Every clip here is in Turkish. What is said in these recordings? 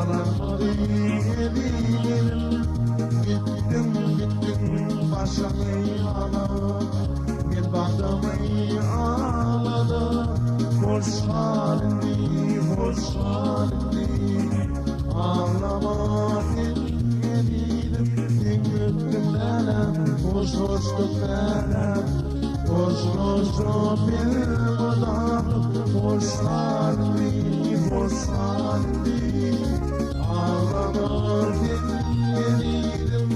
Ağlamadı yedim, gittim başımı alıp, bir baktım ağladı, hoş halindi, hoş halindi. Ağlamadı yedim, gittim nenem, hoş nenem, hoş bir adam, hoş halindi, hoş halindi. Ağlamadı yedim.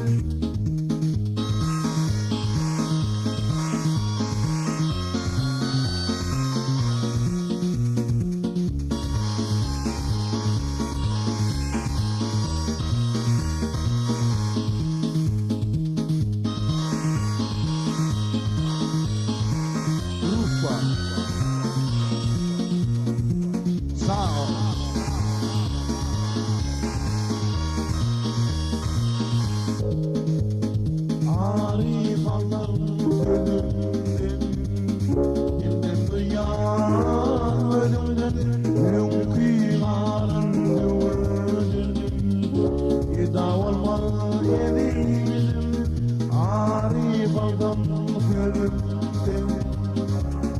Arif Allah'ım ölümden, kimden duyan ölümden, yunkiların gördüm, idavulmalı yedim. Arif Allah'ım ölümden,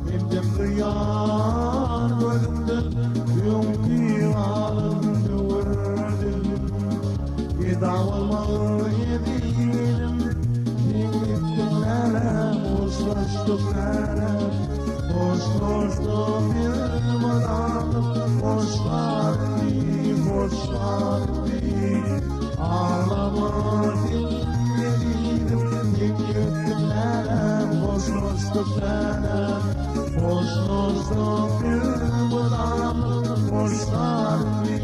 kimden duyan ölümden, yunkiların gördüm, idavulmalı yedim. Hoşlaştık nenem, hoşlaştık bir adam, hoşlardı, ağlamadım yedim, gittim nenem, hoşlaştık nenem, hoşlaştık bir adam, hoşlardı.